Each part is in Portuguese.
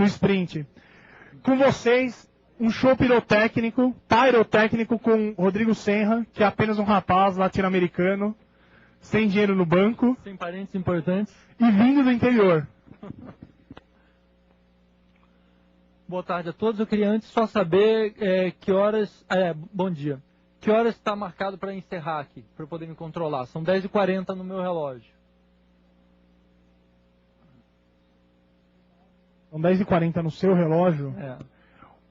do sprint. Com vocês, um show pirotécnico com Rodrigo Senra, que é apenas um rapaz latino-americano, sem dinheiro no banco. Sem parentes importantes. E vindo do interior. Boa tarde a todos. Eu queria antes só saber que horas... bom dia. Que horas está marcado para encerrar aqui, para eu poder me controlar? São 10h40 no meu relógio. São 10h40 no seu relógio?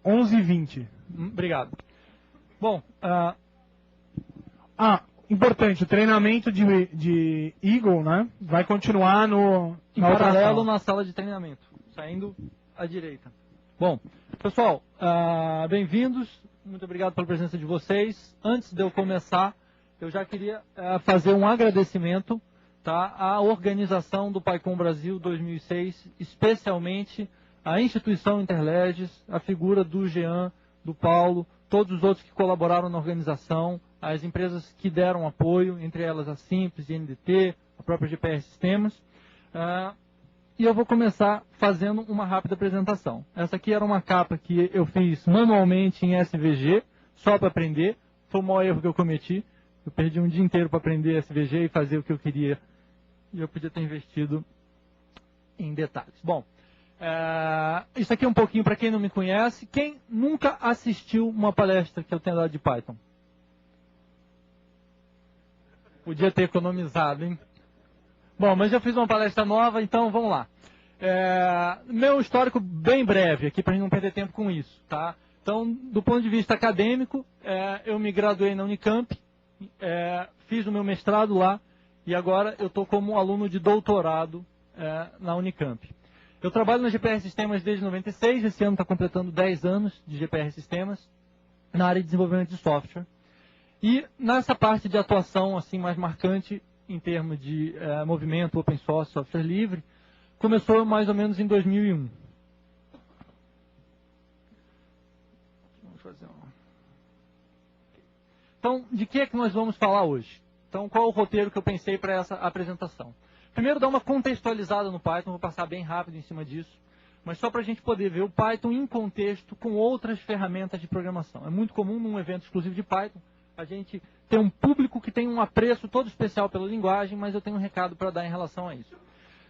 11h20. Obrigado. Bom... importante, o treinamento de Eagle, né, vai continuar em paralelo na sala de treinamento, saindo à direita. Bom, pessoal, bem-vindos, muito obrigado pela presença de vocês. Antes de eu começar, eu já queria fazer um agradecimento, tá, à organização do PyCon Brasil 2006, especialmente à instituição Interleges, a figura do Jean, do Paulo, todos os outros que colaboraram na organização, as empresas que deram apoio, entre elas a Simples, a NDT, a própria GPR Sistemas. E eu vou começar fazendo uma rápida apresentação. Essa aqui era uma capa que eu fiz manualmente em SVG, só para aprender. Foi o maior erro que eu cometi. Eu perdi um dia inteiro para aprender SVG e fazer o que eu queria. E eu podia ter investido em detalhes. Bom, isso aqui é um pouquinho para quem não me conhece. Quem nunca assistiu uma palestra que eu tenho dado de Python? Podia ter economizado, hein? Bom, mas eu fiz uma palestra nova, então vamos lá. Meu histórico bem breve aqui, para a gente não perder tempo com isso, tá? Então, do ponto de vista acadêmico, eu me graduei na Unicamp, fiz o meu mestrado lá, e agora eu estou como aluno de doutorado na Unicamp. Eu trabalho na GPR Sistemas desde 96, esse ano está completando 10 anos de GPR Sistemas, na área de desenvolvimento de software. E nessa parte de atuação assim mais marcante em termos de movimento open source, software livre, começou mais ou menos em 2001. Vamos fazer Então, de que é que nós vamos falar hoje? Então, qual é o roteiro que eu pensei para essa apresentação? Primeiro, dar uma contextualizada no Python, vou passar bem rápido em cima disso, mas só para a gente poder ver o Python em contexto com outras ferramentas de programação. É muito comum num evento exclusivo de Python a gente ter um público que tem um apreço todo especial pela linguagem, mas eu tenho um recado para dar em relação a isso.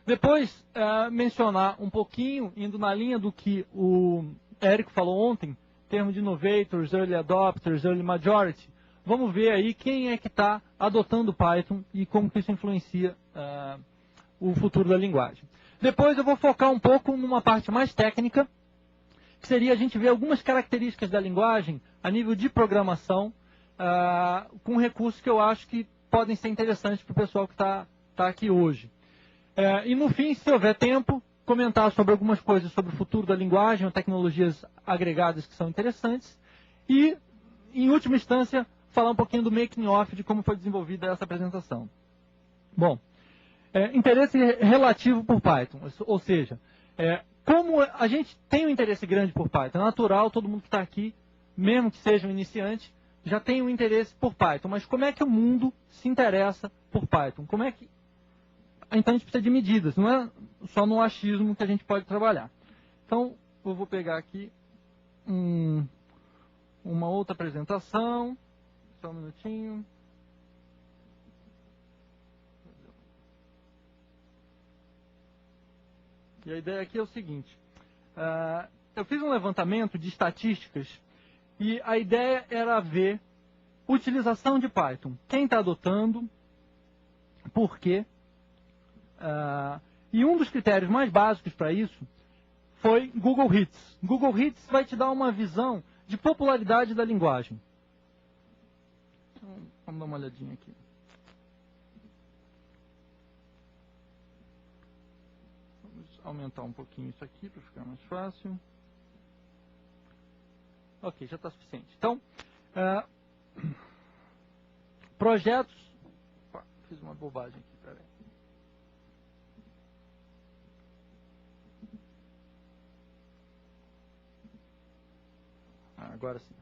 Depois, mencionar um pouquinho, indo na linha do que o Érico falou ontem, em termos de innovators, early adopters, early majority, vamos ver aí quem é que está adotando Python e como que isso influencia o futuro da linguagem. Depois eu vou focar um pouco numa parte mais técnica, que seria a gente ver algumas características da linguagem a nível de programação, com recursos que eu acho que podem ser interessantes para o pessoal que está aqui hoje. E no fim, se houver tempo, comentar sobre algumas coisas sobre o futuro da linguagem, ou tecnologias agregadas que são interessantes. E, em última instância, falar um pouquinho do making off de como foi desenvolvida essa apresentação. Bom, interesse relativo por Python, ou seja, como a gente tem um interesse grande por Python, é natural, todo mundo que está aqui, mesmo que seja um iniciante, já tem um interesse por Python, mas como é que o mundo se interessa por Python? Como é que... Então a gente precisa de medidas, não é só no achismo que a gente pode trabalhar. Então, eu vou pegar aqui uma outra apresentação, só um minutinho. E a ideia aqui é o seguinte, eu fiz um levantamento de estatísticas e a ideia era ver utilização de Python. Quem está adotando, por quê? E um dos critérios mais básicos para isso foi Google Hits. Google Hits vai te dar uma visão de popularidade da linguagem. Então, vamos dar uma olhadinha aqui. Vamos aumentar um pouquinho isso aqui para ficar mais fácil. Ok, já está suficiente. Então, projetos... Opa, fiz uma bobagem aqui, peraí. Agora sim.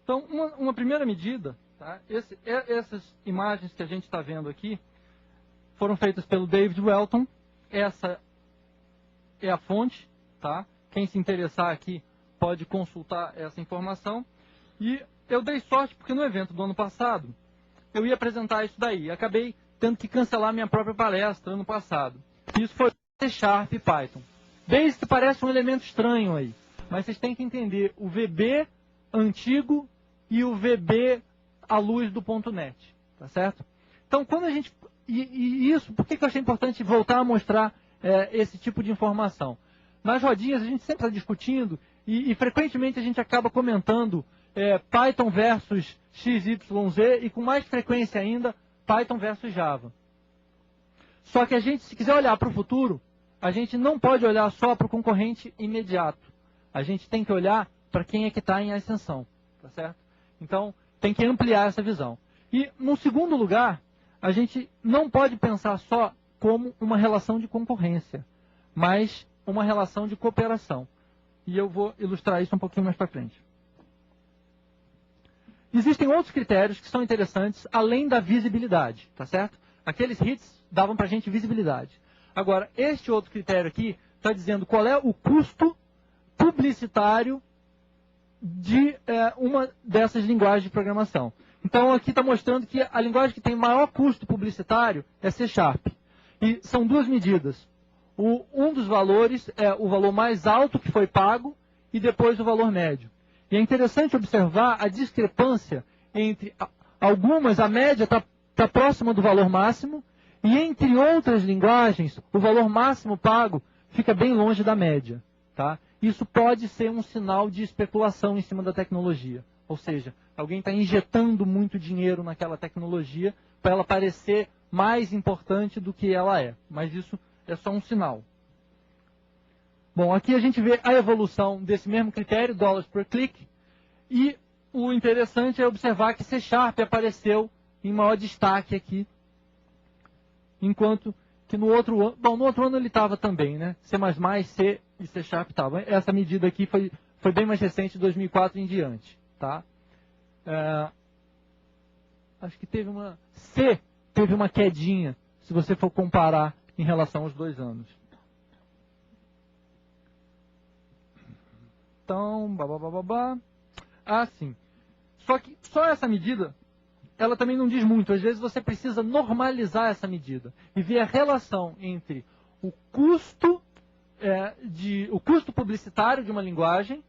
Então, uma primeira medida, tá? Essas imagens que a gente está vendo aqui foram feitas pelo David Welton. é a fonte, tá? Quem se interessar aqui pode consultar essa informação. E eu dei sorte porque no evento do ano passado eu ia apresentar isso daí. Acabei tendo que cancelar minha própria palestra ano passado. Isso foi C# e Python. Basic parece um elemento estranho aí, mas vocês têm que entender o VB antigo e o VB à luz do .NET, tá certo? Então, quando a gente... E isso, por que eu achei importante voltar a mostrar esse tipo de informação? Nas rodinhas a gente sempre está discutindo e frequentemente a gente acaba comentando Python versus XYZ e com mais frequência ainda Python versus Java. Só que a gente, se quiser olhar para o futuro, a gente não pode olhar só para o concorrente imediato. A gente tem que olhar para quem é que está em ascensão, tá certo? Então, tem que ampliar essa visão. E, no segundo lugar, a gente não pode pensar só como uma relação de concorrência, mas uma relação de cooperação. E eu vou ilustrar isso um pouquinho mais para frente. Existem outros critérios que são interessantes, além da visibilidade, tá certo? Aqueles hits davam para a gente visibilidade. Agora, este outro critério aqui está dizendo qual é o custo publicitário de uma dessas linguagens de programação. Então, aqui está mostrando que a linguagem que tem maior custo publicitário é C#. E são duas medidas. Um dos valores é o valor mais alto que foi pago e depois o valor médio. E é interessante observar a discrepância entre algumas, a média está próxima do valor máximo, e entre outras linguagens, o valor máximo pago fica bem longe da média. Tá? Isso pode ser um sinal de especulação em cima da tecnologia. Ou seja, alguém está injetando muito dinheiro naquela tecnologia para ela parecer mais importante do que ela é. Mas isso é só um sinal. Bom, aqui a gente vê a evolução desse mesmo critério, dólares por clique. E o interessante é observar que C# apareceu em maior destaque aqui. Enquanto que no outro ano... Bom, no outro ano ele estava também, né? C++, C e C# estava. Essa medida aqui foi bem mais recente, de 2004 em diante. Tá? Acho que teve uma... C teve uma quedinha, se você for comparar em relação aos 2 anos. Então, sim. Só que só essa medida, ela também não diz muito. Às vezes você precisa normalizar essa medida e ver a relação entre o custo, o custo publicitário de uma linguagem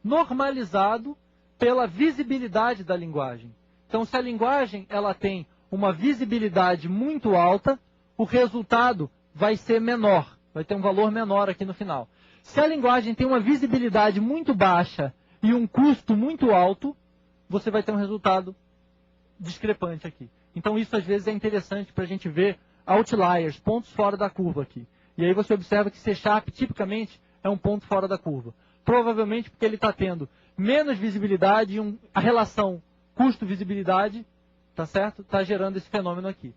normalizado pela visibilidade da linguagem. Então, se a linguagem ela tem uma visibilidade muito alta, o resultado vai ser menor, vai ter um valor menor aqui no final. Se a linguagem tem uma visibilidade muito baixa e um custo muito alto, você vai ter um resultado discrepante aqui. Então isso às vezes é interessante para a gente ver outliers, pontos fora da curva aqui. E aí você observa que C# tipicamente é um ponto fora da curva. Provavelmente porque ele está tendo menos visibilidade e a relação custo-visibilidade, tá certo? Está gerando esse fenômeno aqui.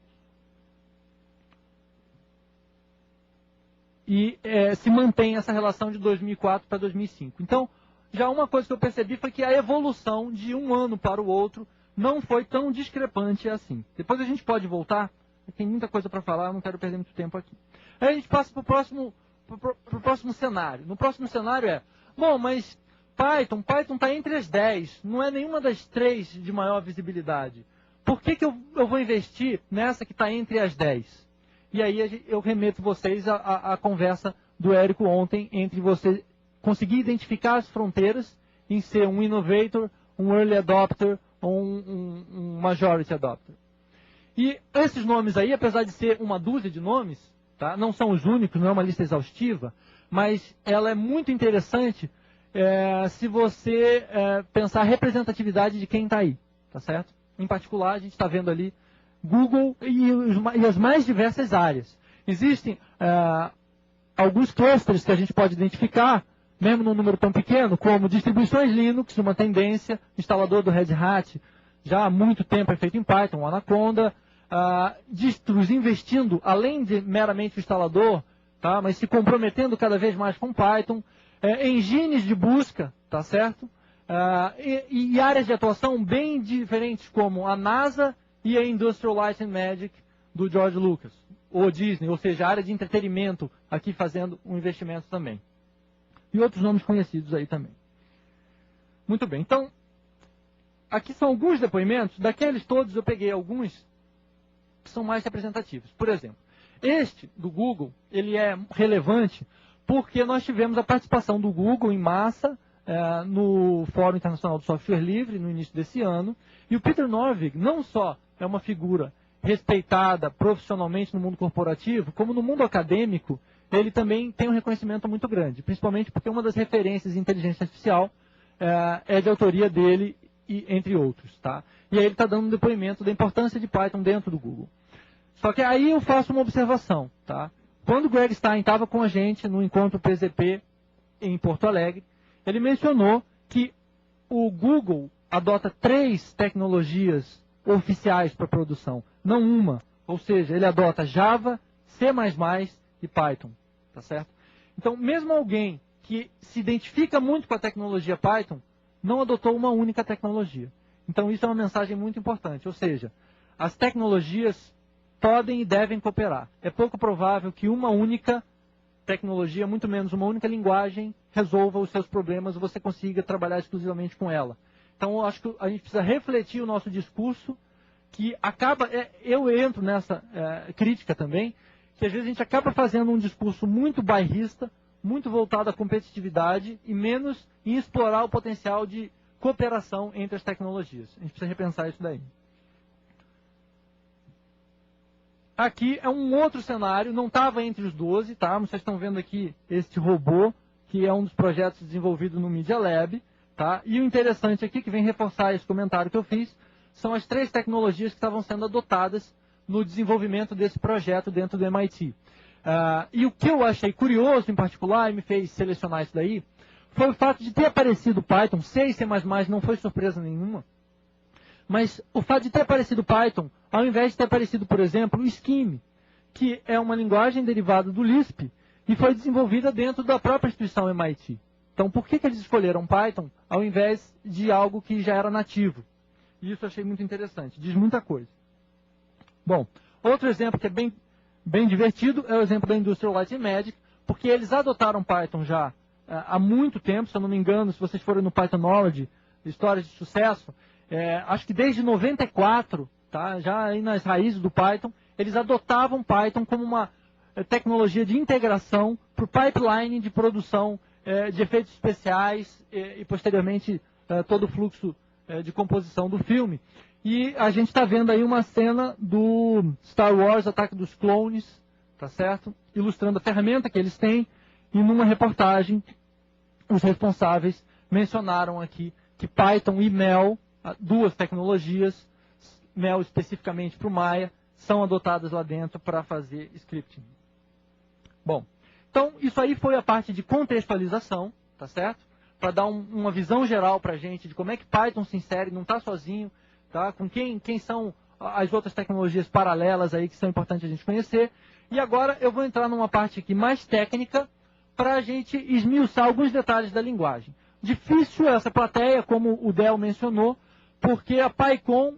E se mantém essa relação de 2004 para 2005. Então, já uma coisa que eu percebi foi que a evolução de um ano para o outro não foi tão discrepante assim. Depois a gente pode voltar, tem muita coisa para falar, eu não quero perder muito tempo aqui. Aí a gente passa para o próximo cenário. No próximo cenário bom, mas Python está entre as 10, não é nenhuma das 3 de maior visibilidade. Por que eu vou investir nessa que está entre as 10? E aí eu remeto vocês à conversa do Érico ontem, entre você conseguir identificar as fronteiras em ser um innovator, um early adopter ou um majority adopter. E esses nomes aí, apesar de ser uma dúzia de nomes, tá? Não são os únicos, não é uma lista exaustiva, mas ela é muito interessante se você pensar a representatividade de quem está aí, tá certo? Em particular, a gente está vendo ali Google e as mais diversas áreas. Existem alguns clusters que a gente pode identificar, mesmo num número tão pequeno, como distribuições Linux, uma tendência, instalador do Red Hat, já há muito tempo é feito em Python, o Anaconda, distros investindo, além de meramente o instalador, tá, mas se comprometendo cada vez mais com Python, engines de busca, tá certo? E áreas de atuação bem diferentes, como a NASA e a Industrial Light and Magic do George Lucas, ou Disney, ou seja, a área de entretenimento aqui fazendo um investimento também. E outros nomes conhecidos aí também. Muito bem, então, aqui são alguns depoimentos, daqueles todos eu peguei alguns que são mais representativos. Por exemplo, este do Google, ele é relevante porque nós tivemos a participação do Google em massa no Fórum Internacional do Software Livre no início desse ano, e o Peter Norvig não só é uma figura respeitada profissionalmente no mundo corporativo, como no mundo acadêmico, ele também tem um reconhecimento muito grande, principalmente porque uma das referências em inteligência artificial é de autoria dele, e, entre outros. Tá? E aí ele está dando um depoimento da importância de Python dentro do Google. Só que aí eu faço uma observação. Tá? Quando o Greg Stein estava com a gente no encontro PZP em Porto Alegre, ele mencionou que o Google adota 3 tecnologias oficiais para produção, não uma. Ou seja, ele adota Java, C++ e Python. Tá certo? Então, mesmo alguém que se identifica muito com a tecnologia Python, não adotou uma única tecnologia. Então, isso é uma mensagem muito importante. Ou seja, as tecnologias podem e devem cooperar. É pouco provável que uma única tecnologia, muito menos uma única linguagem, resolva os seus problemas e você consiga trabalhar exclusivamente com ela. Então, eu acho que a gente precisa refletir o nosso discurso, que acaba... eu entro nessa crítica também, que às vezes a gente acaba fazendo um discurso muito bairrista, muito voltado à competitividade e menos em explorar o potencial de cooperação entre as tecnologias. A gente precisa repensar isso daí. Aqui é um outro cenário, não estava entre os 12, tá? Vocês estão vendo aqui este robô, que é um dos projetos desenvolvido no Media Lab, tá? E o interessante aqui, que vem reforçar esse comentário que eu fiz, são as 3 tecnologias que estavam sendo adotadas no desenvolvimento desse projeto dentro do MIT. E o que eu achei curioso, em particular, e me fez selecionar isso daí, foi o fato de ter aparecido Python, C e C++ não foi surpresa nenhuma, mas o fato de ter aparecido Python, ao invés de ter aparecido, por exemplo, o Scheme, que é uma linguagem derivada do Lisp, e foi desenvolvida dentro da própria instituição MIT. Então, por que eles escolheram Python, ao invés de algo que já era nativo? E isso eu achei muito interessante, diz muita coisa. Bom, outro exemplo que é bem divertido é o exemplo da Industrial Light and Magic, porque eles adotaram Python já há muito tempo, se eu não me engano, se vocês forem no Pythonology, Histórias de Sucesso, acho que desde 94, tá, já aí nas raízes do Python, eles adotavam Python como uma tecnologia de integração para o pipeline de produção de efeitos especiais e posteriormente todo o fluxo de composição do filme. E a gente está vendo aí uma cena do Star Wars, Ataque dos Clones, tá certo? Ilustrando a ferramenta que eles têm, e numa reportagem, os responsáveis mencionaram aqui que Python e Mel, 2 tecnologias, Mel especificamente para o Maya, são adotadas lá dentro para fazer scripting. Bom, então isso aí foi a parte de contextualização, tá certo? Para dar uma visão geral para a gente de como é que Python se insere, não está sozinho, tá? Com quem são as outras tecnologias paralelas aí que são importantes a gente conhecer. E agora eu vou entrar numa parte aqui mais técnica para a gente esmiuçar alguns detalhes da linguagem. Difícil essa plateia, como o Del mencionou, porque a PyCon,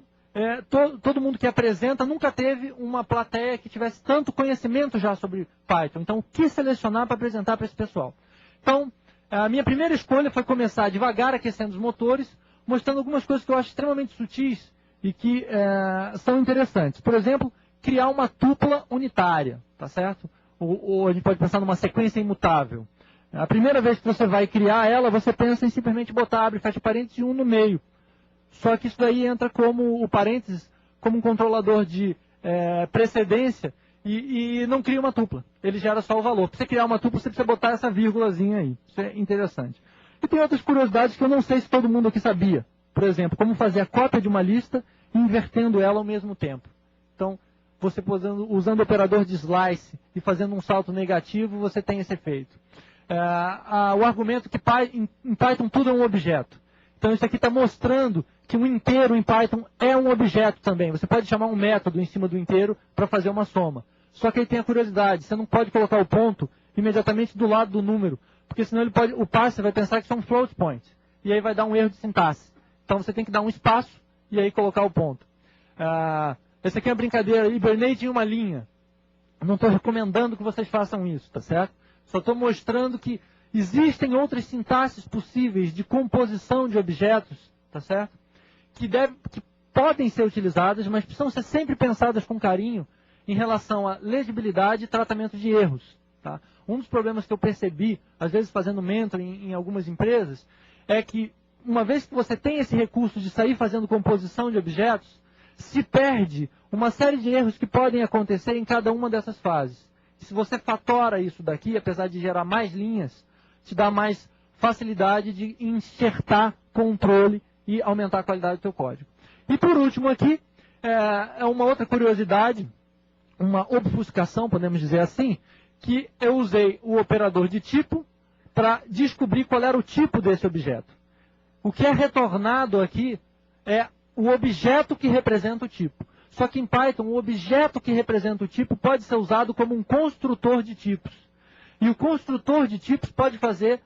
todo mundo que apresenta nunca teve uma plateia que tivesse tanto conhecimento já sobre Python. Então, o que selecionar para apresentar para esse pessoal? Então, a minha primeira escolha foi começar devagar aquecendo os motores, mostrando algumas coisas que eu acho extremamente sutis e que são interessantes. Por exemplo, criar uma tupla unitária, tá certo? Ou a gente pode pensar numa sequência imutável. A primeira vez que você vai criar ela, você pensa em simplesmente botar, abre, fecha parênteses e 1 no meio. Só que isso daí entra como o parênteses, como um controlador de precedência e não cria uma tupla. Ele gera só o valor. Para você criar uma tupla, você precisa botar essa vírgulazinha aí. Isso é interessante. E tem outras curiosidades que eu não sei se todo mundo aqui sabia. Por exemplo, como fazer a cópia de uma lista e invertendo ela ao mesmo tempo. Então, você usando o operador de slice e fazendo um salto negativo, você tem esse efeito. O argumento que em Python tudo é um objeto. Então, isso aqui está mostrando que um inteiro em Python é um objeto também. Você pode chamar um método em cima do inteiro para fazer uma soma. Só que aí tem a curiosidade, você não pode colocar o ponto imediatamente do lado do número, porque senão o parser vai pensar que são float points, e aí vai dar um erro de sintaxe. Então você tem que dar um espaço e aí colocar o ponto. Essa aqui é uma brincadeira, Hibernate em uma linha. Não estou recomendando que vocês façam isso, tá certo? Só estou mostrando que existem outras sintaxes possíveis de composição de objetos, tá certo? Que podem ser utilizadas, mas precisam ser sempre pensadas com carinho em relação à legibilidade e tratamento de erros. Tá? Um dos problemas que eu percebi, às vezes fazendo mentoring em algumas empresas, é que uma vez que você tem esse recurso de sair fazendo composição de objetos, se perde uma série de erros que podem acontecer em cada uma dessas fases. Se você fatora isso daqui, apesar de gerar mais linhas, te dá mais facilidade de enxertar controle e aumentar a qualidade do teu código. E por último aqui, é uma outra curiosidade, uma obfuscação, podemos dizer assim, que eu usei o operador de tipo para descobrir qual era o tipo desse objeto. O que é retornado aqui é o objeto que representa o tipo. Só que em Python, o objeto que representa o tipo pode ser usado como um construtor de tipos. E o construtor de tipos pode fazer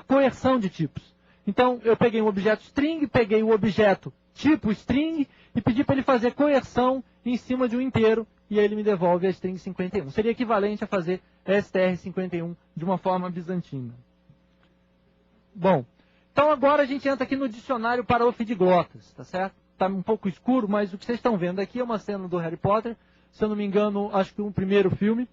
coerção de tipos. Então, eu peguei um objeto string, peguei o objeto tipo string e pedi para ele fazer coerção em cima de um inteiro e aí ele me devolve a string 51. Seria equivalente a fazer str51 de uma forma bizantina. Bom, então agora a gente entra aqui no dicionário paraofediglotas, tá certo? Está um pouco escuro, mas o que vocês estão vendo aqui é uma cena do Harry Potter, se eu não me engano, acho que um primeiro filme.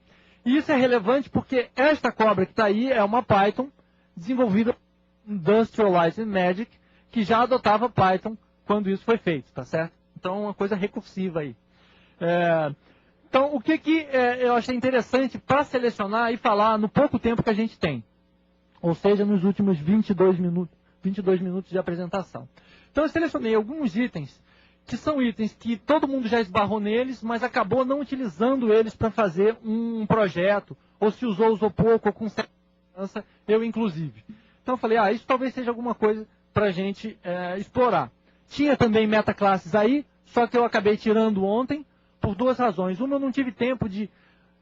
E isso é relevante porque esta cobra que está aí é uma Python desenvolvida por Industrial Light and Magic, que já adotava Python quando isso foi feito, tá certo? Então, uma coisa recursiva aí. Então, o que eu achei interessante para selecionar e falar no pouco tempo que a gente tem? Ou seja, nos últimos 22 minutos de apresentação. Então, eu selecionei alguns itens, que são itens que todo mundo já esbarrou neles, mas acabou não utilizando eles para fazer um projeto, ou se usou pouco, ou com certa segurança, eu inclusive. Então, eu falei, isso talvez seja alguma coisa para a gente explorar. Tinha também metaclasses aí, só que eu acabei tirando ontem, por duas razões. Uma, eu não tive tempo de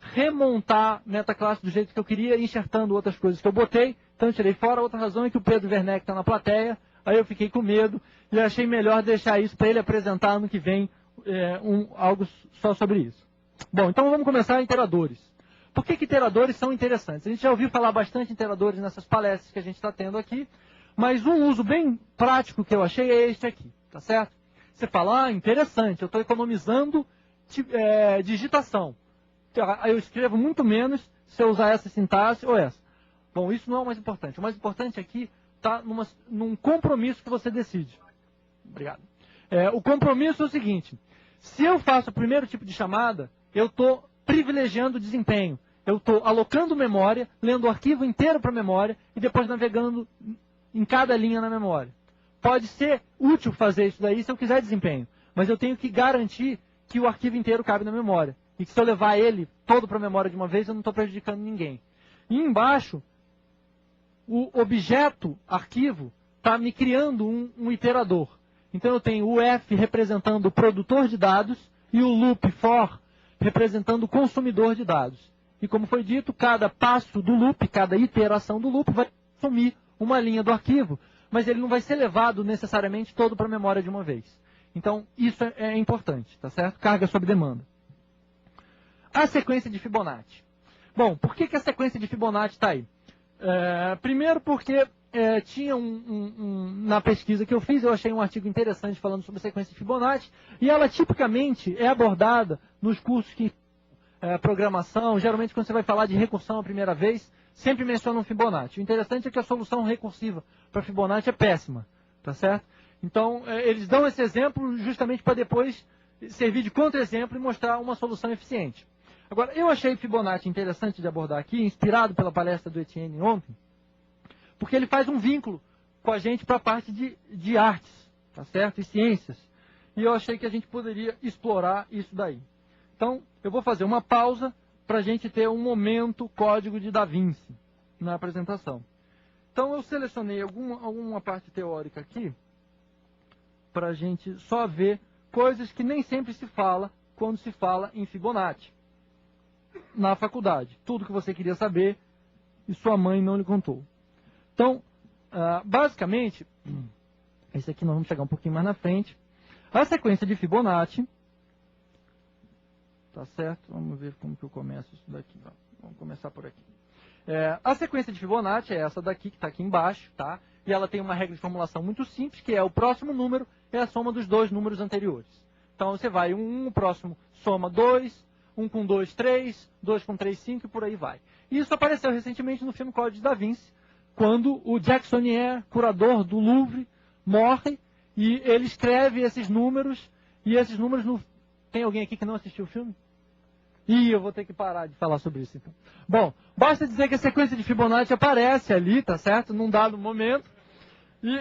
remontar metaclasse do jeito que eu queria, enxertando outras coisas que eu botei, então eu tirei fora. Outra razão é que o Pedro Werneck está na plateia, aí eu fiquei com medo e achei melhor deixar isso para ele apresentar ano que vem algo só sobre isso. Bom, então vamos começar a iteradores. Por que iteradores são interessantes? A gente já ouviu falar bastante de iteradores nessas palestras que a gente está tendo aqui, mas um uso bem prático que eu achei é este aqui, tá certo? Você fala, interessante, eu estou economizando digitação. Eu escrevo muito menos se eu usar essa sintaxe ou essa. Bom, isso não é o mais importante. O mais importante aqui está num compromisso que você decide. Obrigado. O compromisso é o seguinte, se eu faço o primeiro tipo de chamada, eu estou privilegiando o desempenho. Eu estou alocando memória, lendo o arquivo inteiro para a memória e depois navegando em cada linha na memória. Pode ser útil fazer isso daí se eu quiser desempenho, mas eu tenho que garantir que o arquivo inteiro cabe na memória. E que se eu levar ele todo para a memória de uma vez, eu não estou prejudicando ninguém. E embaixo, o objeto arquivo está me criando um iterador. Então eu tenho o F representando o produtor de dados e o loop for representando o consumidor de dados. E como foi dito, cada passo do loop, cada iteração do loop vai consumir uma linha do arquivo, mas ele não vai ser levado necessariamente todo para a memória de uma vez. Então isso é importante, tá certo? Carga sob demanda. A sequência de Fibonacci. Bom, por que a sequência de Fibonacci está aí? Primeiro porque tinha na pesquisa que eu fiz, eu achei um artigo interessante falando sobre a sequência de Fibonacci, e ela tipicamente é abordada nos cursos que programação, geralmente quando você vai falar de recursão a primeira vez, sempre menciona um Fibonacci. O interessante é que a solução recursiva para Fibonacci é péssima, tá certo? Então, eles dão esse exemplo justamente para depois servir de contra-exemplo e mostrar uma solução eficiente. Agora, eu achei Fibonacci interessante de abordar aqui, inspirado pela palestra do Etienne ontem, porque ele faz um vínculo com a gente para a parte de artes, tá certo? E ciências. E eu achei que a gente poderia explorar isso daí. Então, eu vou fazer uma pausa para a gente ter um momento código de Da Vinci na apresentação. Então, eu selecionei alguma parte teórica aqui para a gente só ver coisas que nem sempre se fala quando se fala em Fibonacci na faculdade. Tudo que você queria saber e sua mãe não lhe contou. Então, basicamente, esse aqui nós vamos chegar um pouquinho mais na frente. A sequência de Fibonacci Tá certo? Vamos ver como que eu começo isso daqui. Vamos começar por aqui. A sequência de Fibonacci é essa daqui, que está aqui embaixo, tá? E ela tem uma regra de formulação muito simples, que é o próximo número é a soma dos dois números anteriores. Então você vai, o próximo soma 2, 1 com 2, 3, 2 com 3, 5 e por aí vai. Isso apareceu recentemente no filme Código de Da Vinci, quando o Jacksonier, curador do Louvre, morre e ele escreve esses números, e esses números... Tem alguém aqui que não assistiu o filme? Ih, eu vou ter que parar de falar sobre isso então. Bom, basta dizer que a sequência de Fibonacci aparece ali, tá certo? Num dado momento. E,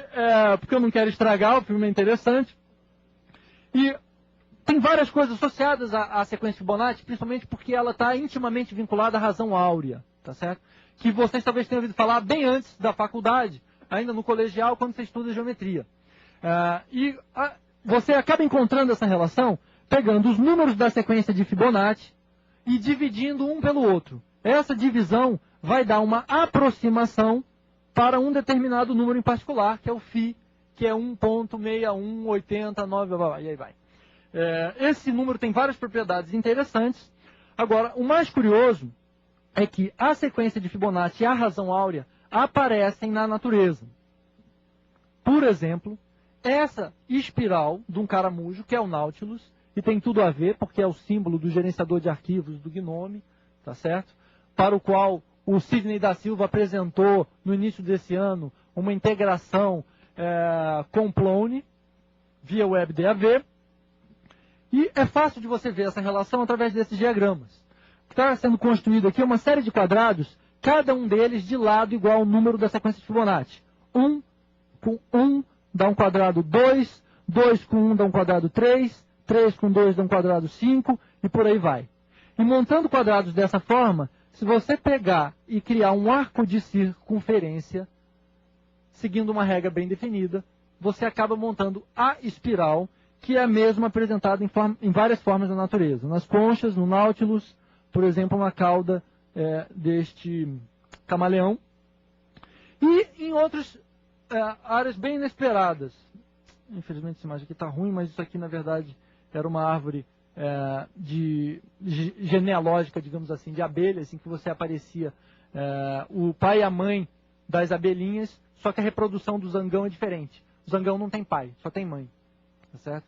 porque eu não quero estragar, o filme é interessante. E tem várias coisas associadas à sequência de Fibonacci, principalmente porque ela está intimamente vinculada à razão áurea, tá certo? Que vocês talvez tenham ouvido falar bem antes da faculdade, ainda no colegial, quando você estuda geometria. Você acaba encontrando essa relação pegando os números da sequência de Fibonacci e dividindo um pelo outro. Essa divisão vai dar uma aproximação para um determinado número em particular, que é o φ, que é 1.61809, e aí vai. Esse número tem várias propriedades interessantes. Agora, o mais curioso é que a sequência de Fibonacci e a razão áurea aparecem na natureza. Por exemplo, essa espiral de um caramujo, que é o Nautilus, e tem tudo a ver, porque é o símbolo do gerenciador de arquivos do GNOME, tá certo? Para o qual o Sidney da Silva apresentou, no início desse ano, uma integração com Plone, via WebDAV. E é fácil de você ver essa relação através desses diagramas. O que está sendo construído aqui é uma série de quadrados, cada um deles de lado igual ao número da sequência de Fibonacci. 1 com 1 dá um quadrado 2, 2 com 1 dá um quadrado 3, 3 com 2 dá um quadrado 5, e por aí vai. E montando quadrados dessa forma, se você pegar e criar um arco de circunferência, seguindo uma regra bem definida, você acaba montando a espiral, que é a mesma apresentada em várias formas da natureza. Nas conchas, no Nautilus, por exemplo, na cauda deste camaleão. E em outras áreas bem inesperadas. Infelizmente essa imagem aqui está ruim, mas isso aqui na verdade era uma árvore genealógica, digamos assim, de abelhas, em que você aparecia o pai e a mãe das abelhinhas, só que a reprodução do zangão é diferente. O zangão não tem pai, só tem mãe. Tá certo?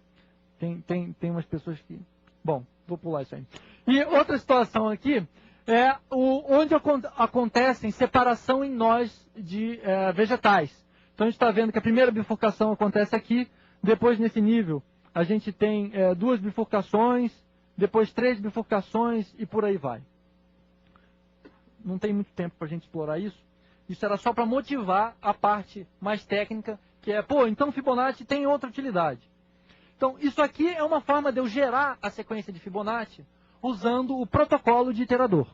Tem umas pessoas que... Bom, vou pular isso aí. E outra situação aqui é onde acontecem separação em nós de vegetais. Então a gente está vendo que a primeira bifurcação acontece aqui, depois nesse nível a gente tem 2 bifurcações, depois 3 bifurcações e por aí vai. Não tem muito tempo para a gente explorar isso. Isso era só para motivar a parte mais técnica, que é, então Fibonacci tem outra utilidade. Então, isso aqui é uma forma de eu gerar a sequência de Fibonacci usando o protocolo de iterador.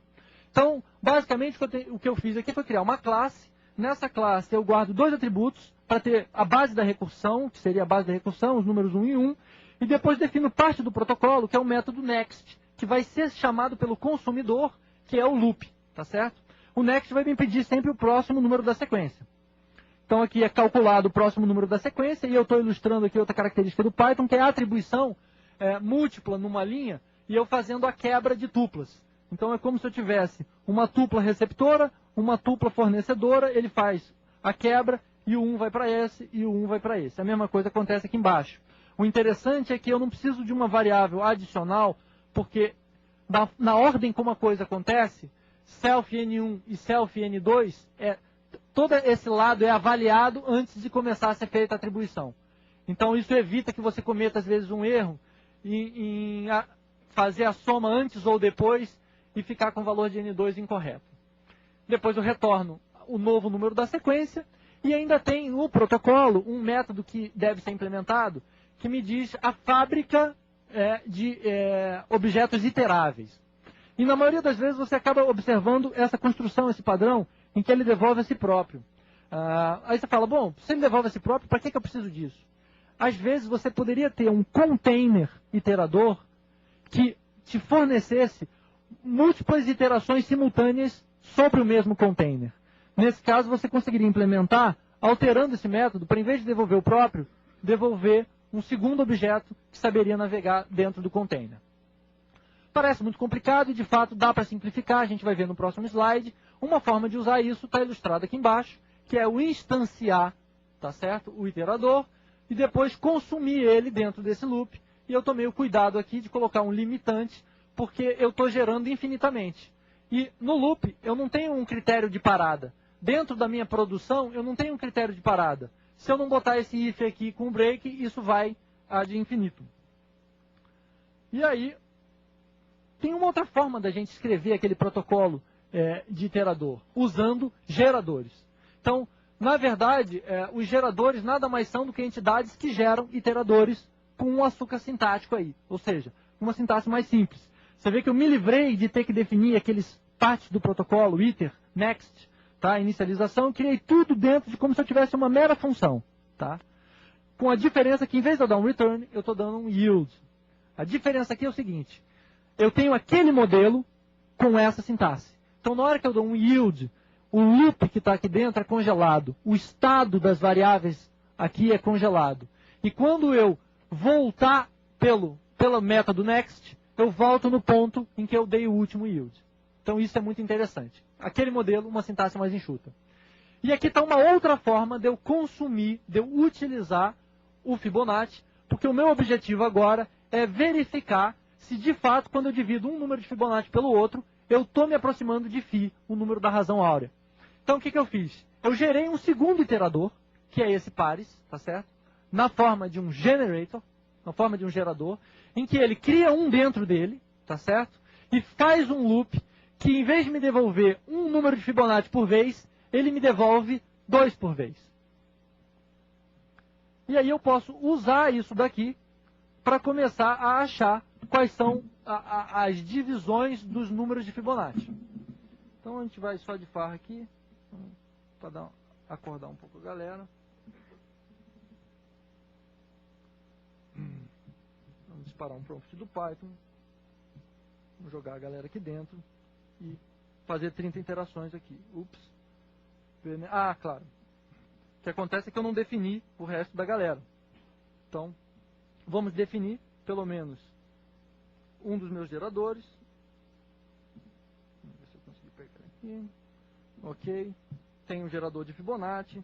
Então, basicamente, o que eu fiz aqui foi criar uma classe. Nessa classe, eu guardo 2 atributos para ter a base da recursão, que seria a base da recursão, os números 1 e 1, e depois defino parte do protocolo, que é o método next, que vai ser chamado pelo consumidor, que é o loop, tá certo? O next vai me pedir sempre o próximo número da sequência. Então aqui é calculado o próximo número da sequência, e eu estou ilustrando aqui outra característica do Python, que é a atribuição múltipla numa linha, e eu fazendo a quebra de tuplas. Então é como se eu tivesse uma tupla receptora, uma tupla fornecedora, ele faz a quebra, e o 1 vai para esse, e o 1 vai para esse. A mesma coisa acontece aqui embaixo. O interessante é que eu não preciso de uma variável adicional, porque na ordem como a coisa acontece, self n1 e self n2, todo esse lado é avaliado antes de começar a ser feita a atribuição. Então isso evita que você cometa às vezes um erro em fazer a soma antes ou depois e ficar com o valor de n2 incorreto. Depois eu retorno o novo número da sequência e ainda tem no protocolo um método que deve ser implementado que me diz a fábrica de objetos iteráveis. E na maioria das vezes você acaba observando essa construção, esse padrão, em que ele devolve a si próprio. Aí você fala, bom, se ele devolve a si próprio, para que eu preciso disso? Às vezes você poderia ter um container iterador que te fornecesse múltiplas iterações simultâneas sobre o mesmo container. Nesse caso, você conseguiria implementar, alterando esse método, para em vez de devolver o próprio, devolver um segundo objeto que saberia navegar dentro do container. Parece muito complicado e, de fato, dá para simplificar. A gente vai ver no próximo slide. Uma forma de usar isso está ilustrada aqui embaixo, que é o instanciar, tá certo? O iterador, e depois consumir ele dentro desse loop. E eu tomei o cuidado aqui de colocar um limitante, porque eu estou gerando infinitamente. E no loop, eu não tenho um critério de parada. Dentro da minha produção, eu não tenho um critério de parada. Se eu não botar esse if aqui com break, isso vai ad infinito. E aí, tem uma outra forma da gente escrever aquele protocolo de iterador, usando geradores. Então, na verdade, os geradores nada mais são do que entidades que geram iteradores com um açúcar sintático aí. Ou seja, uma sintaxe mais simples. Você vê que eu me livrei de ter que definir aqueles partes do protocolo, iter, next, tá? Inicialização, criei tudo dentro de como se eu tivesse uma mera função. Tá? Com a diferença que, em vez de eu dar um return, eu estou dando um yield. A diferença aqui é o seguinte, eu tenho aquele modelo com essa sintaxe. Então, na hora que eu dou um yield, o loop que está aqui dentro é congelado. O estado das variáveis aqui é congelado. E quando eu voltar pelo método next, eu volto no ponto em que eu dei o último yield. Então, isso é muito interessante. Aquele modelo, uma sintaxe mais enxuta. E aqui está uma outra forma de eu consumir, de eu utilizar o Fibonacci, porque o meu objetivo agora é verificar se de fato, quando eu divido um número de Fibonacci pelo outro, eu estou me aproximando de Φ, o número da razão áurea. Então, o que eu fiz? Eu gerei um segundo iterador, que é esse pares, tá certo? Na forma de um generator, na forma de um gerador, em que ele cria um dentro dele, tá certo? E faz um loop que, em vez de me devolver um número de Fibonacci por vez, ele me devolve 2 por vez. E aí eu posso usar isso daqui para começar a achar quais são as divisões dos números de Fibonacci. Então a gente vai só de farra aqui, para acordar um pouco a galera. Vamos disparar um prompt do Python. Vamos jogar a galera aqui dentro e fazer 30 interações aqui. Ups. Ah, claro. O que acontece é que eu não defini o resto da galera. Então, vamos definir pelo menos um dos meus geradores. Vamos ver se eu consegui pegar aqui. Ok. Tem um gerador de Fibonacci.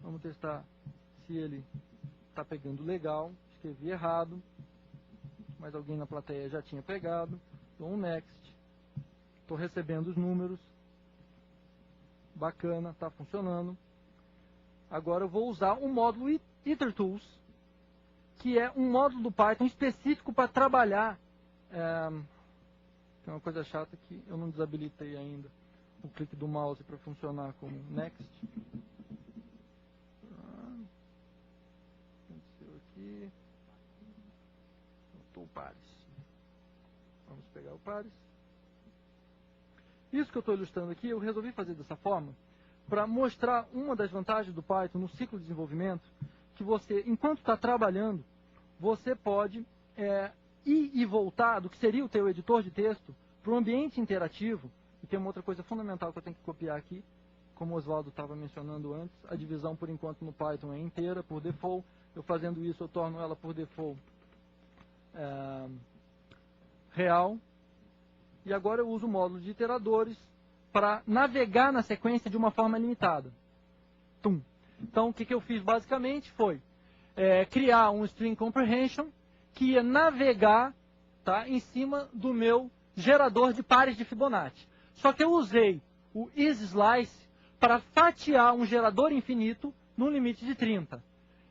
Vamos testar se ele está pegando legal. Escrevi errado. Mas alguém na plateia já tinha pegado. Dou um next. Estou recebendo os números. Bacana, está funcionando. Agora eu vou usar um módulo IterTools, que é um módulo do Python específico para trabalhar. Tem uma coisa chata que eu não desabilitei ainda o clique do mouse para funcionar como next. Aconteceu aqui. Faltou o pares. Vamos pegar o pares. Isso que eu estou ilustrando aqui, eu resolvi fazer dessa forma para mostrar uma das vantagens do Python no ciclo de desenvolvimento, que você, enquanto está trabalhando, você pode ir e voltar do que seria o teu editor de texto para um ambiente interativo. E tem uma outra coisa fundamental que eu tenho que copiar aqui, como o Oswaldo estava mencionando antes, a divisão, por enquanto, no Python é inteira, por default. Eu fazendo isso, eu torno ela, por default, real. E agora eu uso o módulo de iteradores para navegar na sequência de uma forma limitada. Tum. Então, o que eu fiz basicamente foi criar um string comprehension que ia navegar, tá, em cima do meu gerador de pares de Fibonacci. Só que eu usei o isSlice para fatiar um gerador infinito no limite de 30.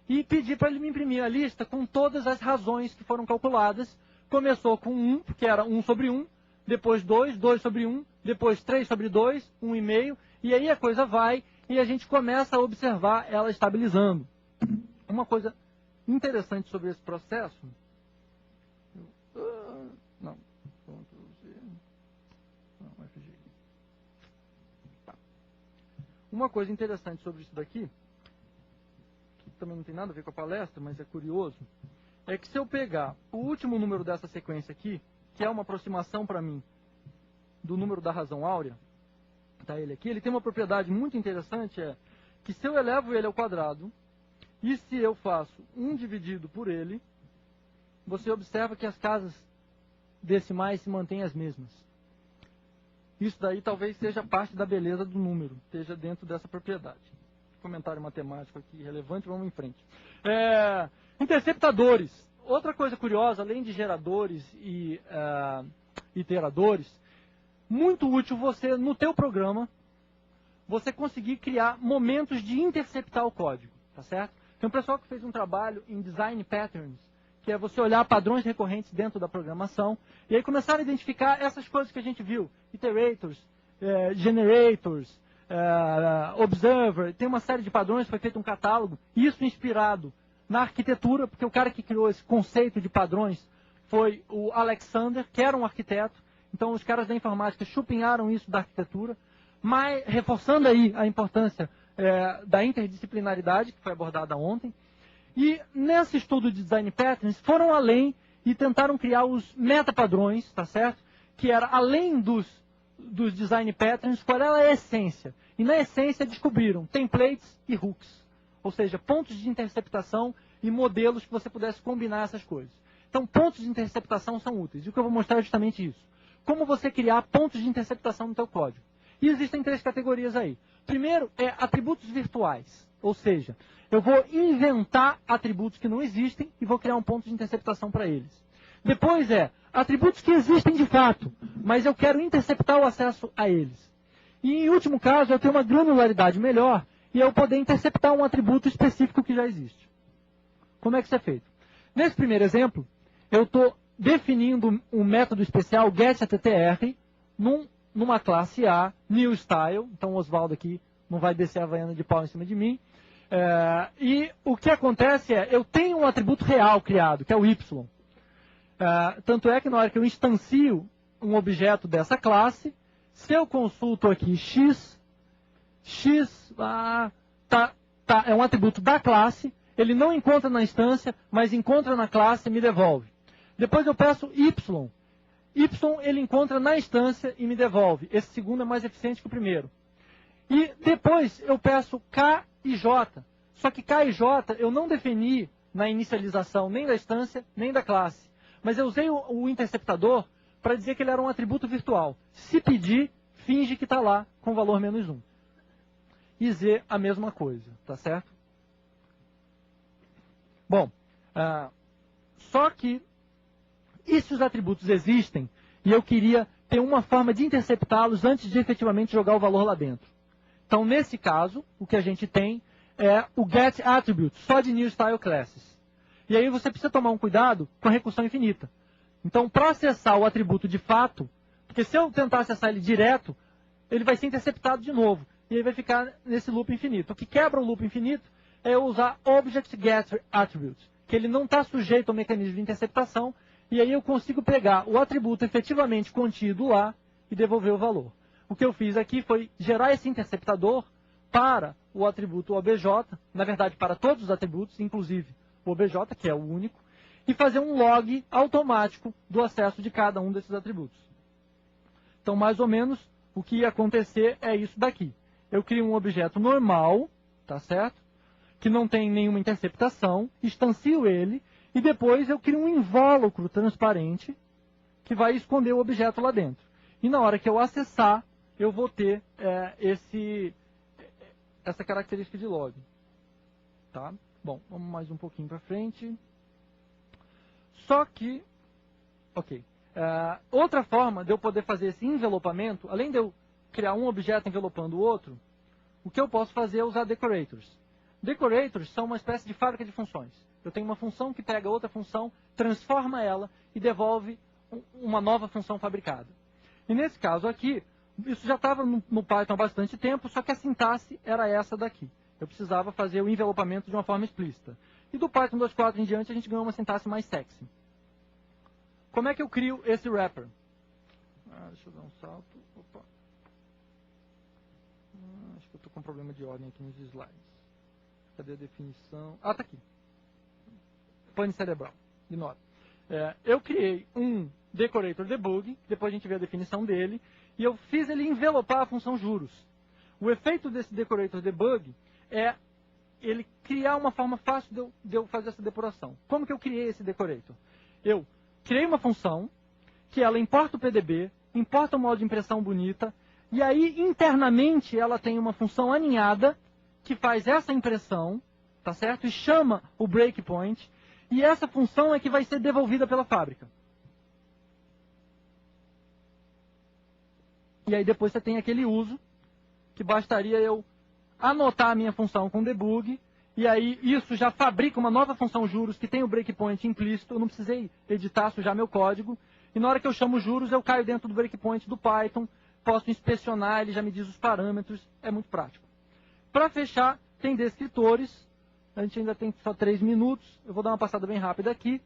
E pedi para ele me imprimir a lista com todas as razões que foram calculadas. Começou com 1, que era 1 sobre 1, depois 2, 2 sobre 1, depois 3 sobre 2, 1,5, e aí a coisa vai e a gente começa a observar ela estabilizando. Uma coisa interessante sobre esse processo... Não, FG. Tá. Uma coisa interessante sobre isso daqui, que também não tem nada a ver com a palestra, mas é curioso, é que se eu pegar o último número dessa sequência aqui, que é uma aproximação para mim do número da razão áurea, tá ele aqui, ele tem uma propriedade muito interessante, que se eu elevo ele ao quadrado, e se eu faço 1 dividido por ele, você observa que as casas decimais se mantêm as mesmas. Isso daí talvez seja parte da beleza do número, esteja dentro dessa propriedade. Comentário matemático aqui relevante, vamos em frente. Interceptadores. Outra coisa curiosa, além de geradores e iteradores, muito útil você, no teu programa, você conseguir criar momentos de interceptar o código, tá certo? Tem um pessoal que fez um trabalho em Design Patterns, que é você olhar padrões recorrentes dentro da programação, e aí começaram a identificar essas coisas que a gente viu, iterators, generators, observer, tem uma série de padrões, foi feito um catálogo, isso inspirado na arquitetura, porque o cara que criou esse conceito de padrões foi o Alexander, que era um arquiteto, então os caras da informática chupinharam isso da arquitetura, mas reforçando aí a importância da interdisciplinaridade, que foi abordada ontem. E nesse estudo de Design Patterns, foram além e tentaram criar os metapadrões, tá certo? Que era além dos Design Patterns, qual era a essência? E na essência descobriram templates e hooks, ou seja, pontos de interceptação e modelos que você pudesse combinar essas coisas. Então, pontos de interceptação são úteis. E o que eu vou mostrar é justamente isso. Como você criar pontos de interceptação no teu código. E existem 3 categorias aí. Primeiro é atributos virtuais, ou seja, eu vou inventar atributos que não existem e vou criar um ponto de interceptação para eles. Depois atributos que existem de fato, mas eu quero interceptar o acesso a eles. E em último caso, eu tenho uma granularidade melhor e eu poder interceptar um atributo específico que já existe. Como é que isso é feito? Nesse primeiro exemplo, eu estou definindo um método especial getAttr numa classe A, new style, então o Oswaldo aqui não vai descer a havaiana de pau em cima de mim. E o que acontece eu tenho um atributo real criado, que é o y. Tanto é que na hora que eu instancio um objeto dessa classe, se eu consulto aqui x é um atributo da classe, ele não encontra na instância, mas encontra na classe e me devolve. Depois eu peço y. Y ele encontra na instância e me devolve. Esse segundo é mais eficiente que o primeiro. E depois eu peço K e J. Só que K e J eu não defini na inicialização nem da instância, nem da classe. Mas eu usei o interceptador para dizer que ele era um atributo virtual. Se pedir, finge que está lá com valor -1. E Z a mesma coisa, tá certo? Bom, só que e se os atributos existem e eu queria ter uma forma de interceptá-los antes de efetivamente jogar o valor lá dentro? Então, nesse caso, o que a gente tem é o getAttribute, só de new style classes. E aí você precisa tomar um cuidado com a recursão infinita. Então, para acessar o atributo de fato, porque se eu tentar acessar ele direto, ele vai ser interceptado de novo. E aí vai ficar nesse loop infinito. O que quebra o loop infinito é eu usar object-get-attribute, que ele não está sujeito ao mecanismo de interceptação, e aí eu consigo pegar o atributo efetivamente contido lá e devolver o valor. O que eu fiz aqui foi gerar esse interceptador para o atributo obj, na verdade para todos os atributos, inclusive o obj, que é o único, e fazer um log automático do acesso de cada um desses atributos. Então, mais ou menos, o que ia acontecer é isso daqui. Eu crio um objeto normal, tá certo? Que não tem nenhuma interceptação, instancio ele, e depois eu crio um invólucro transparente que vai esconder o objeto lá dentro. E na hora que eu acessar, eu vou ter essa característica de log. Tá? Bom, vamos mais um pouquinho para frente. Só que, outra forma de eu poder fazer esse envelopamento, além de eu criar um objeto envelopando o outro, o que eu posso fazer é usar decorators. Decorators são uma espécie de fábrica de funções. Eu tenho uma função que pega outra função, transforma ela e devolve uma nova função fabricada. E nesse caso aqui, isso já estava no Python há bastante tempo, só que a sintaxe era essa daqui. Eu precisava fazer o envelopamento de uma forma explícita. E do Python 2.4 em diante, a gente ganhou uma sintaxe mais sexy. Como é que eu crio esse wrapper? Deixa eu dar um salto. Opa. Acho que eu estou com um problema de ordem aqui nos slides. Cadê a definição? Está aqui. Pane cerebral. Ignora. Eu criei um decorator debug, depois a gente vê a definição dele, e eu fiz ele envelopar a função juros. O efeito desse decorator debug é ele criar uma forma fácil de eu fazer essa depuração. Como que eu criei esse decorator? Eu criei uma função que ela importa o PDB, importa o modo de impressão bonita, e aí internamente ela tem uma função aninhada que faz essa impressão, tá certo? E chama o breakpoint, e essa função é que vai ser devolvida pela fábrica. E aí depois você tem aquele uso, que bastaria eu anotar a minha função com debug, e aí isso já fabrica uma nova função juros que tem o breakpoint implícito, eu não precisei editar, sujar meu código, e na hora que eu chamo juros eu caio dentro do breakpoint do Python, posso inspecionar, ele já me diz os parâmetros, é muito prático. Para fechar, tem descritores, a gente ainda tem só 3 minutos, eu vou dar uma passada bem rápida aqui.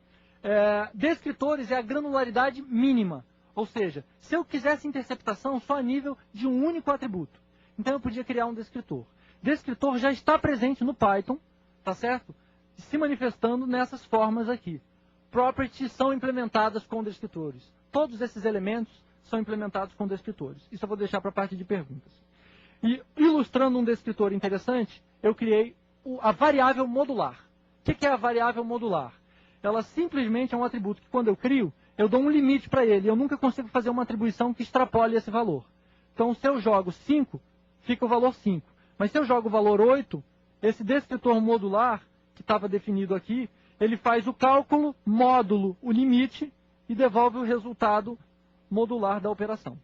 Descritores é a granularidade mínima, ou seja, se eu quisesse interceptação só a nível de um único atributo, então eu podia criar um descritor. Descritor já está presente no Python, tá certo? Se manifestando nessas formas aqui. Properties são implementadas com descritores. Todos esses elementos são implementados com descritores. Isso eu vou deixar para a parte de perguntas. E ilustrando um descritor interessante, eu criei a variável modular. O que é a variável modular? Ela simplesmente é um atributo que quando eu crio, eu dou um limite para ele. Eu nunca consigo fazer uma atribuição que extrapole esse valor. Então, se eu jogo 5, fica o valor 5. Mas se eu jogo o valor 8, esse descritor modular, que estava definido aqui, ele faz o cálculo, módulo, o limite, e devolve o resultado modular da operação.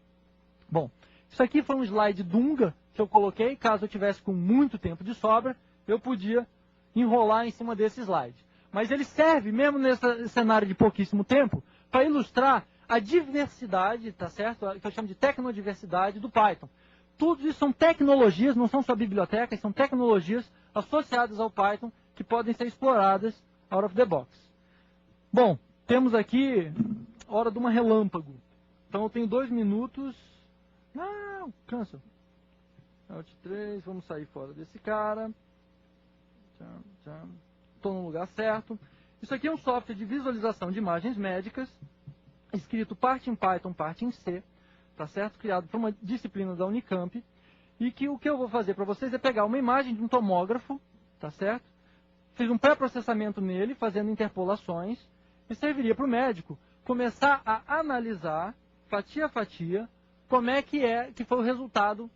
Bom, isso aqui foi um slide Dunga que eu coloquei, caso eu tivesse com muito tempo de sobra, eu podia enrolar em cima desse slide. Mas ele serve, mesmo nesse cenário de pouquíssimo tempo, para ilustrar a diversidade, tá certo? Que eu chamo de tecnodiversidade do Python. Tudo isso são tecnologias, não são só bibliotecas, são tecnologias associadas ao Python que podem ser exploradas out of the box. Bom, temos aqui hora de uma relâmpago. Então eu tenho 2 minutos. Não, cansa. Alt 3, vamos sair fora desse cara. Estou no lugar certo. Isso aqui é um software de visualização de imagens médicas, escrito parte em Python, parte em C, tá certo? Criado por uma disciplina da Unicamp, e que o que eu vou fazer para vocês é pegar uma imagem de um tomógrafo, tá certo? Fiz um pré-processamento nele, fazendo interpolações, e serviria para o médico começar a analisar, fatia a fatia, como é que foi o resultado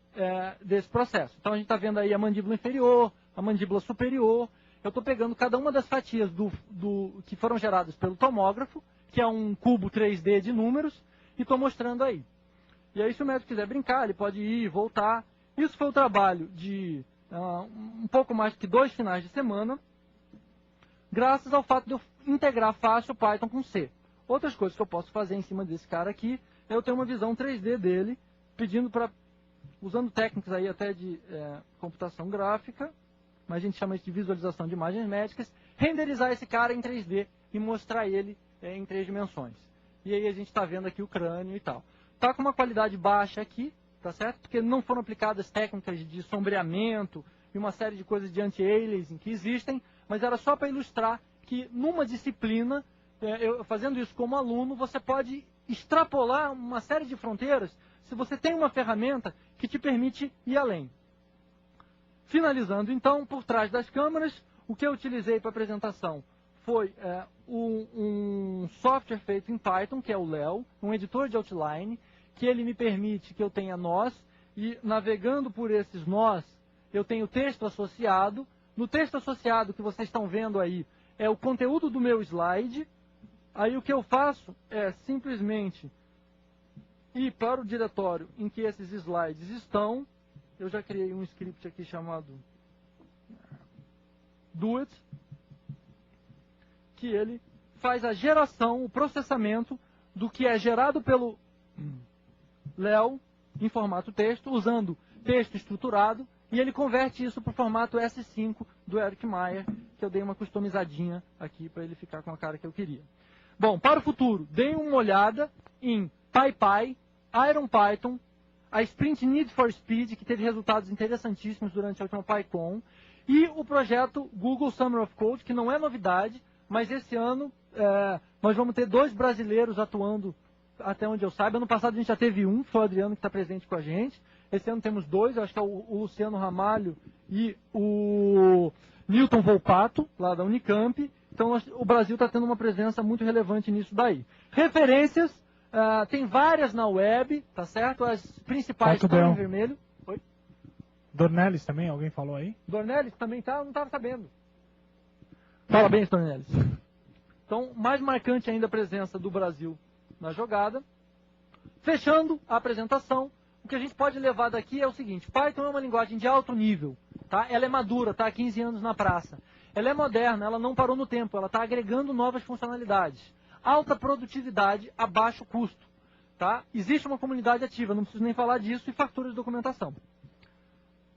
desse processo. Então a gente está vendo aí a mandíbula inferior, a mandíbula superior. Eu estou pegando cada uma das fatias que foram geradas pelo tomógrafo, que é um cubo 3D de números, e estou mostrando aí. E aí, se o médico quiser brincar, ele pode ir e voltar. Isso foi o trabalho de um pouco mais que 2 finais de semana, graças ao fato de eu integrar fácil o Python com C. Outras coisas que eu posso fazer em cima desse cara aqui, eu tenho uma visão 3D dele, pedindo para, usando técnicas aí até de computação gráfica, mas a gente chama isso de visualização de imagens médicas, renderizar esse cara em 3D e mostrar ele em 3 dimensões. E aí a gente está vendo aqui o crânio e tal. Está com uma qualidade baixa aqui, tá certo? Porque não foram aplicadas técnicas de sombreamento e uma série de coisas de anti-aliasing que existem, mas era só para ilustrar que numa disciplina, fazendo isso como aluno, você pode extrapolar uma série de fronteiras se você tem uma ferramenta que te permite ir além. Finalizando, então, por trás das câmeras, o que eu utilizei para a apresentação foi um software feito em Python, que é o Leo, um editor de outline, que ele me permite que eu tenha nós, e navegando por esses nós, eu tenho texto associado. No texto associado que vocês estão vendo aí, é o conteúdo do meu slide. Aí o que eu faço é simplesmente ir para o diretório em que esses slides estão. Eu já criei um script aqui chamado doit, que ele faz a geração, o processamento do que é gerado pelo Leo em formato texto, usando texto estruturado, e ele converte isso para o formato S5 do Eric Meyer, que eu dei uma customizadinha aqui para ele ficar com a cara que eu queria. Bom, para o futuro, deem uma olhada em PyPy, IronPython, a Sprint Need for Speed, que teve resultados interessantíssimos durante a última PyCon, e o projeto Google Summer of Code, que não é novidade, mas esse ano nós vamos ter 2 brasileiros atuando, até onde eu saiba. Ano passado a gente já teve um, foi o Adriano que está presente com a gente. Esse ano temos 2, eu acho que é o Luciano Ramalho e o Newton Volpato, lá da Unicamp. Então o Brasil está tendo uma presença muito relevante nisso daí. Referências, Tem várias na web, tá certo? As principais estão em vermelho. Oi? Dornelles também, alguém falou aí? Dornelles também tá, não estava sabendo. Parabéns, Dornelles. Então, mais marcante ainda a presença do Brasil na jogada. Fechando a apresentação, o que a gente pode levar daqui é o seguinte: Python é uma linguagem de alto nível, tá? Ela é madura, está há 15 anos na praça. Ela é moderna, ela não parou no tempo, ela está agregando novas funcionalidades. Alta produtividade a baixo custo, tá? Existe uma comunidade ativa, não preciso nem falar disso, e fartura de documentação.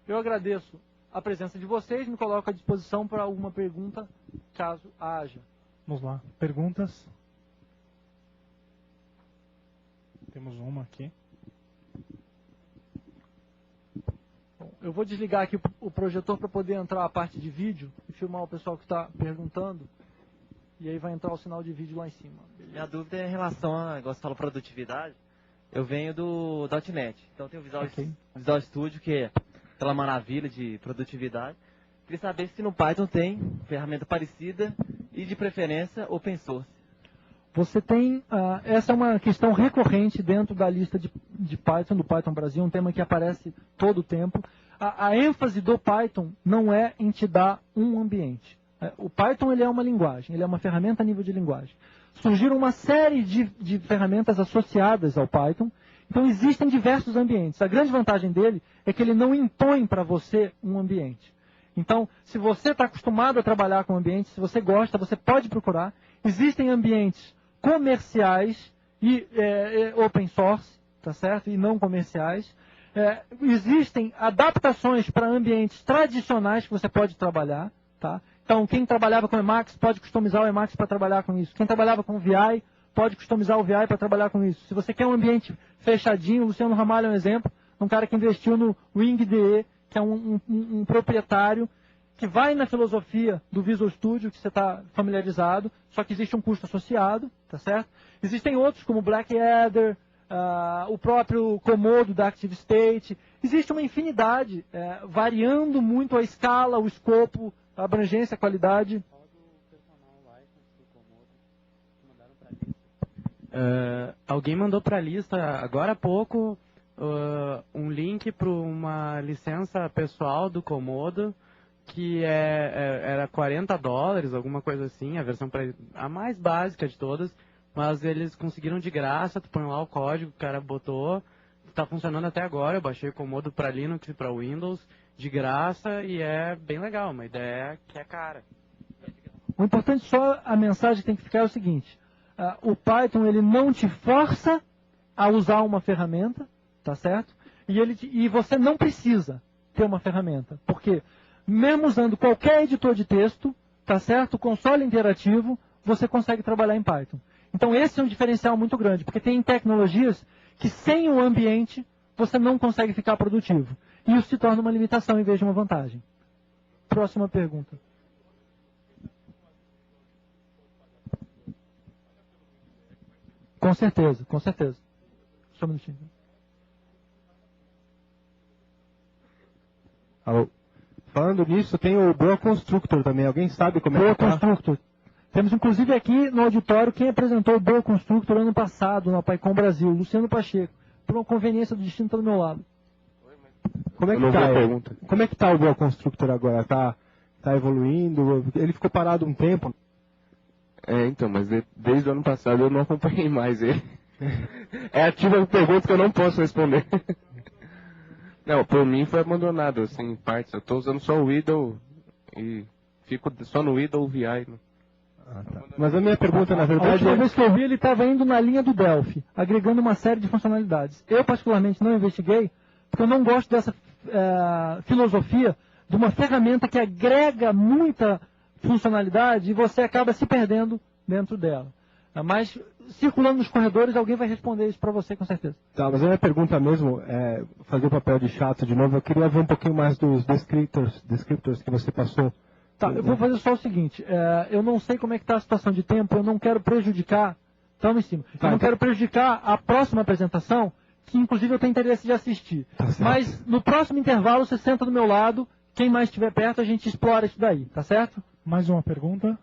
Eu agradeço a presença de vocês, me coloco à disposição para alguma pergunta, caso haja. Vamos lá, perguntas? Temos uma aqui. Bom, eu vou desligar aqui o projetor para poder entrar a parte de vídeo e filmar o pessoal que está perguntando. E aí vai entrar o sinal de vídeo lá em cima. Beleza? Minha dúvida é em relação a, igual você falou, produtividade. Eu venho do .NET, então tem o Visual Studio, que é aquela maravilha de produtividade. Queria saber se no Python tem ferramenta parecida e, de preferência, open source. Você tem, essa é uma questão recorrente dentro da lista de Python, do Python Brasil, um tema que aparece todo o tempo. A ênfase do Python não é em te dar um ambiente. O Python ele é uma linguagem, ele é uma ferramenta a nível de linguagem. Surgiram uma série de ferramentas associadas ao Python, então existem diversos ambientes. A grande vantagem dele é que ele não impõe para você um ambiente. Então, se você está acostumado a trabalhar com ambientes, se você gosta, você pode procurar. Existem ambientes comerciais e open source, tá certo? E não comerciais. Existem adaptações para ambientes tradicionais que você pode trabalhar, tá? Então, quem trabalhava com Emacs pode customizar o Emacs para trabalhar com isso. Quem trabalhava com VI pode customizar o VI para trabalhar com isso. Se você quer um ambiente fechadinho, o Luciano Ramalho é um exemplo, um cara que investiu no WingDE, que é um proprietário que vai na filosofia do Visual Studio, que você está familiarizado, só que existe um custo associado, tá certo? Existem outros, como Blackadder, o próprio Komodo da ActiveState. Existe uma infinidade, variando muito a escala, o escopo, a abrangência, a qualidade. Alguém mandou para a lista agora há pouco um link para uma licença pessoal do Komodo, que era $40, alguma coisa assim, a versão a mais básica de todas, mas eles conseguiram de graça. Tu põe lá o código que o cara botou, está funcionando até agora. Eu baixei o Komodo para Linux e para Windows de graça e é bem legal, uma ideia que é cara. O importante, só a mensagem que tem que ficar é o seguinte: o Python ele não te força a usar uma ferramenta, tá certo? E você não precisa ter uma ferramenta, porque mesmo usando qualquer editor de texto, tá certo? Console interativo, você consegue trabalhar em Python. Então esse é um diferencial muito grande, porque tem tecnologias que sem o ambiente você não consegue ficar produtivo. E isso se torna uma limitação em vez de uma vantagem. Próxima pergunta. Com certeza, com certeza. Só um minutinho. Alô. Falando nisso, tem o Boa Constructor também. Alguém sabe como é que Boa Constructor. Temos inclusive aqui no auditório quem apresentou o Boa Constructor ano passado na PyCon Brasil, Luciano Pacheco. Por uma conveniência do destino, está do meu lado. Como é que tá? Como é que tá o Boa Constructor agora? Tá evoluindo? Ele ficou parado um tempo? Então, mas desde o ano passado eu não acompanhei mais ele. É a tipo de pergunta que eu não posso responder. Não, por mim foi abandonado, assim, em partes. Eu estou usando só o Idle e fico só no Idle VI. Tá. Mas a minha pergunta, na verdade... A última vez que eu vi, ele estava indo na linha do Delphi, agregando uma série de funcionalidades. Eu, particularmente, não investiguei, porque eu não gosto dessa filosofia de uma ferramenta que agrega muita funcionalidade e você acaba se perdendo dentro dela. Mas, circulando nos corredores, alguém vai responder isso para você, com certeza. Tá, mas a minha pergunta mesmo, fazer o papel de chato de novo, eu queria ver um pouquinho mais dos descriptors que você passou. Tá, eu vou fazer só o seguinte, eu não sei como é que está a situação de tempo, eu não quero prejudicar, estamos em cima, eu não quero prejudicar a próxima apresentação, que inclusive eu tenho interesse de assistir. Tá certo. Mas no próximo intervalo você senta do meu lado, quem mais estiver perto a gente explora isso daí, tá certo? Mais uma pergunta.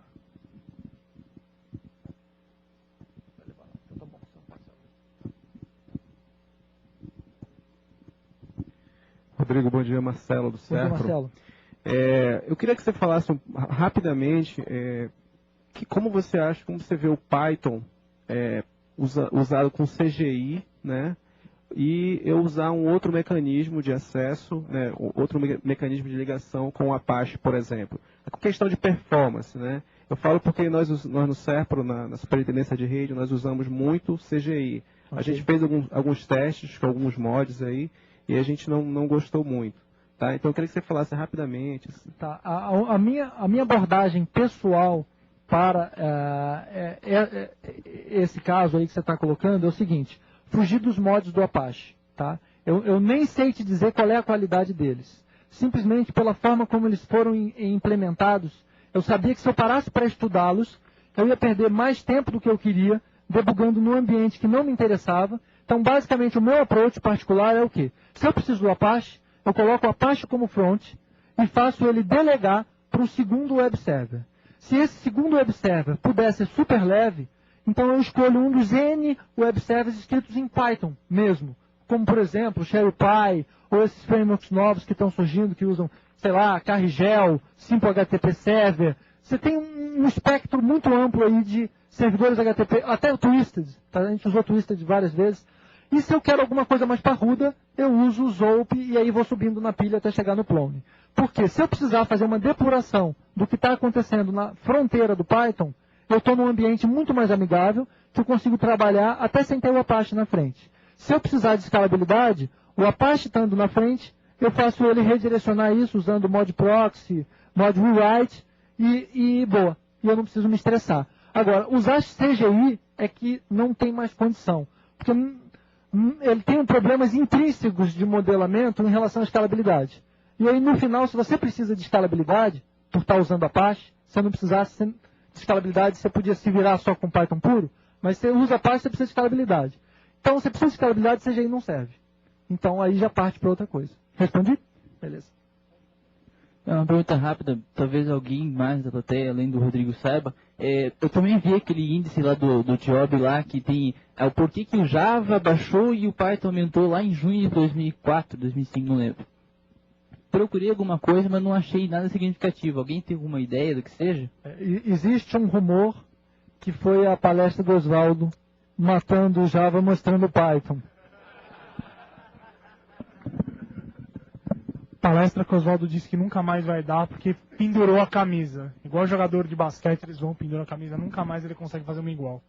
Rodrigo. Bom dia, Marcelo do Serpro. Bom dia, Marcelo. Eu queria que você falasse rapidamente como você vê o Python usado com CGI, né? E eu usar um outro mecanismo de acesso, né? Outro mecanismo de ligação com o Apache, por exemplo. A questão de performance, né? Eu falo porque nós no Serpro, na superintendência de rede, nós usamos muito CGI. Okay. A gente fez alguns testes com alguns mods aí e a gente não gostou muito. Tá? Então eu queria que você falasse rapidamente. Tá. A minha abordagem pessoal para esse caso aí que você está colocando é o seguinte: fugir dos mods do Apache. Tá? Eu nem sei te dizer qual é a qualidade deles. Simplesmente pela forma como eles foram implementados, eu sabia que se eu parasse para estudá-los, eu ia perder mais tempo do que eu queria, debugando num ambiente que não me interessava. Então, basicamente, o meu approach particular é o quê? Se eu preciso do Apache, eu coloco o Apache como front e faço ele delegar para o segundo web server. Se esse segundo web server puder ser super leve, então eu escolho um dos N web servers escritos em Python mesmo, como, por exemplo, SharePy, ou esses frameworks novos que estão surgindo, que usam, sei lá, Carrigel, Simple HTTP Server. Você tem um espectro muito amplo aí de servidores HTTP, até o Twisted, tá? A gente usou Twisted várias vezes. E se eu quero alguma coisa mais parruda, eu uso o Zope e aí vou subindo na pilha até chegar no Plone. Porque se eu precisar fazer uma depuração do que está acontecendo na fronteira do Python, eu estou num ambiente muito mais amigável, que eu consigo trabalhar até sem ter o Apache na frente. Se eu precisar de escalabilidade, o Apache estando na frente, eu faço ele redirecionar isso usando mod proxy, mod rewrite e boa. E eu não preciso me estressar. Agora, usar CGI é que não tem mais condição. Porque ele tem problemas intrínsecos de modelamento em relação à escalabilidade. E aí, no final, se você precisa de escalabilidade, por estar usando Apache, se não precisasse de escalabilidade, você podia se virar só com Python puro, mas você usa Apache, você precisa de escalabilidade. Então, você precisa de escalabilidade, CGI não serve. Então, aí já parte para outra coisa. Respondi? Beleza. Uma pergunta rápida, talvez alguém mais da plateia, além do Rodrigo, saiba. Eu também vi aquele índice lá do Job lá, que tem o porquê que o Java baixou e o Python aumentou lá em junho de 2004, 2005, não lembro. Procurei alguma coisa, mas não achei nada significativo. Alguém tem alguma ideia do que seja? Existe um rumor que foi a palestra do Oswaldo matando o Java, mostrando o Python. Palestra que o Oswaldo disse que nunca mais vai dar porque pendurou a camisa. Igual jogador de basquete, eles vão pendurar a camisa, nunca mais ele consegue fazer uma igual.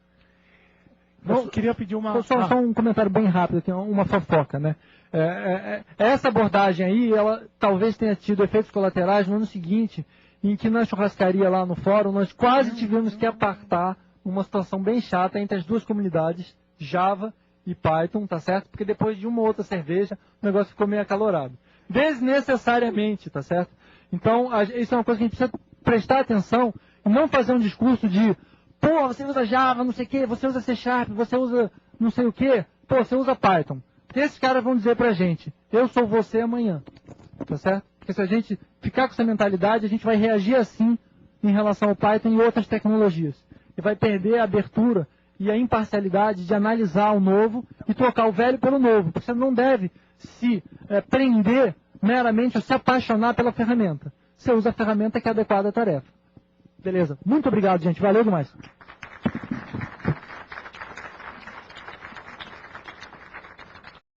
Eu queria pedir uma... Só um comentário bem rápido, aqui, uma fofoca, né? Essa abordagem aí, ela talvez tenha tido efeitos colaterais no ano seguinte, em que na churrascaria lá no fórum, nós quase tivemos que apartar uma situação bem chata entre as duas comunidades, Java e Python, tá certo? Porque depois de uma ou outra cerveja, o negócio ficou meio acalorado. Desnecessariamente, tá certo? Então, isso é uma coisa que a gente precisa prestar atenção e não fazer um discurso de pô, você usa Java, não sei o quê, você usa C#, você usa não sei o quê, pô, você usa Python. Porque esses caras vão dizer pra gente, eu sou você amanhã, tá certo? Porque se a gente ficar com essa mentalidade, a gente vai reagir assim em relação ao Python e outras tecnologias. E vai perder a abertura e a imparcialidade de analisar o novo e trocar o velho pelo novo. Porque você não deve se prender meramente ou se apaixonar pela ferramenta. Você usa a ferramenta que é adequada à tarefa. Beleza. Muito obrigado, gente. Valeu demais.